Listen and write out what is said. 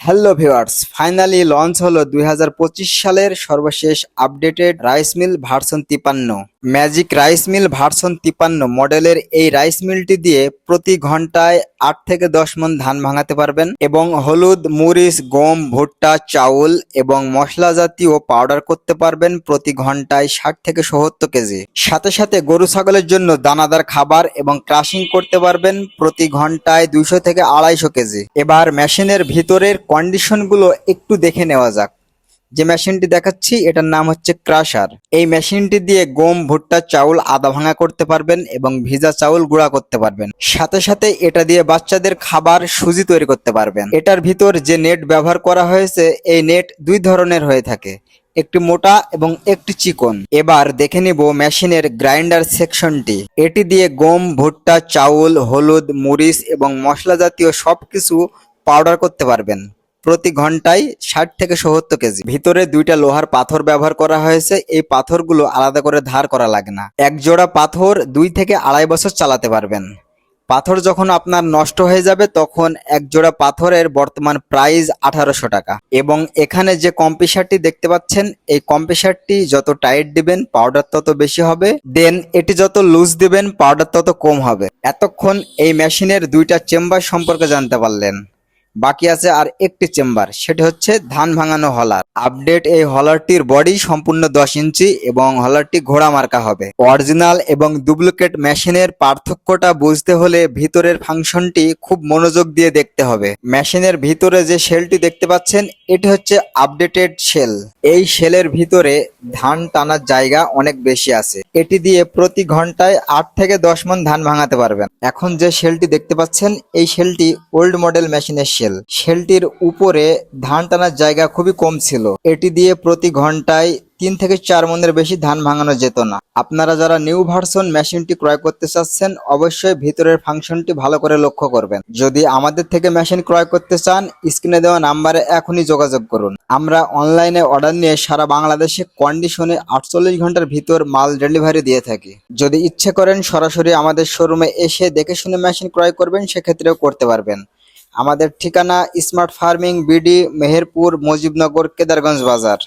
Hello viewers, finally launch হলো 2025 সালের সর্বশেষ updated rice mill version 53। Magic rice mill version 53 মডেলের এই রাইস মিলটি দিয়ে প্রতি ঘন্টায় 8 থেকে 10 মণ ধান ভাঙাতে পারবেন এবং হলুদ, মরিচ, গম, ভুট্টা, চাউল এবং মশলা জাতীয় পাউডার করতে পারবেন প্রতি ঘন্টায় 60 থেকে 70 কেজি। সাথে সাথে গরু ছাগলের জন্য দানাদার খাবার এবং ক্রাশিং করতে পারবেন প্রতি ঘন্টায় 200 থেকে 250 কেজি। এবার মেশিনের ভিতরের কন্ডিশনগুলো একটু দেখে নেওয়া যাক। যে মেশিনটি দেখাচ্ছি এটার নাম হচ্ছে ক্রাশার। এই মেশিনটি দিয়ে গম, ভুট্টা, চাউল আধা ভাঙা করতে পারবেন এবং ভিজা চাউল গুঁড়া করতে পারবেন। সাথে সাথে এটা দিয়ে বাচ্চাদের খাবার সুজি তৈরি করতে পারবেন। এটার ভিতর যে নেট ব্যবহার করা হয়েছে, এই নেট দুই ধরনের হয়ে থাকে, একটি মোটা এবং একটি চিকন। এবার দেখে নিব মেশিনের গ্রাইন্ডার সেকশনটি। এটি দিয়ে গম, ভুট্টা, চাউল, হলুদ, মরিচ এবং মশলা জাতীয় সবকিছু পাউডার করতে পারবেন প্রতি ঘন্টায় 60 থেকে 70 কেজি। ভিতরে দুইটা লোহার পাথর ব্যবহার করা হয়েছে। এই পাথরগুলো আলাদা করে ধার করা লাগে না। এক জোড়া পাথর 2 থেকে 2.5 বছর চালাতে পারবেন। পাথর যখন আপনার নষ্ট হয়ে যাবে তখন এক জোড়া পাথরের বর্তমান প্রাইস 1800 টাকা। এবং এখানে যে কম্প্রেসারটি দেখতে পাচ্ছেন, এই কম্প্রেসারটি যত টাইট দিবেন পাউডার তত বেশি হবে, দেন এটি যত লুজ দিবেন পাউডার তত কম হবে। এতক্ষণ এই মেশিনের দুইটা চেম্বার সম্পর্কে জানতে পারলেন। বাকি আছে আর একটি চেম্বার, সেটি হচ্ছে ধান ভাঙানো হলার। আপডেট এই হলারটির বডি সম্পূর্ণ 10 ইঞ্চি এবং হলারটি ঘোড়া মার্কা হবে। অরিজিনাল এবং ডুপ্লিকেট মেশিনের পার্থক্যটা বুঝতে হলে ভিতরের ফাংশনটি খুব মনোযোগ দিয়ে দেখতে হবে। মেশিনের ভিতরে যে শেলটি দেখতে পাচ্ছেন, এটি হচ্ছে আপডেটেড শেল। এই শেলের ভিতরে ধান টানার জায়গা অনেক বেশি আছে। এটি দিয়ে প্রতি ঘন্টায় 8 থেকে 10 মণ ধান ভাঙাতে পারবেন। এখন যে শেলটি দেখতে পাচ্ছেন, এই শেলটি ওল্ড মডেল মেশিনের শেলটির উপরে ধান টানার জায়গা খুবই কম ছিল। এটি দিয়ে প্রতি ঘন্টায় 3 থেকে 4 মণের বেশি ধান ভাঙানো যেত না। আপনারা যারা নিউ ভার্সন মেশিনটি ক্রয় করতে চাচ্ছেন, অবশ্যই ভিতরের ফাংশনটি ভালো করে লক্ষ্য করবেন। যদি আমাদের থেকে মেশিন ক্রয় করতে চান, স্ক্রিনে দেওয়া নাম্বারে এখনই যোগাযোগ করুন। আমরা অনলাইনে অর্ডার নিয়ে সারা বাংলাদেশে কন্ডিশনে 48 ঘন্টার ভিতর মাল ডেলিভারি দিয়ে থাকি। যদি ইচ্ছে করেন সরাসরি আমাদের শোরুমে এসে দেখে শুনে মেশিন ক্রয় করবেন, সেক্ষেত্রেও করতে পারবেন। আমাদের ঠিকানা smart farming, BD, Meherpur, Mujibnagar, Kedarganj বাজার।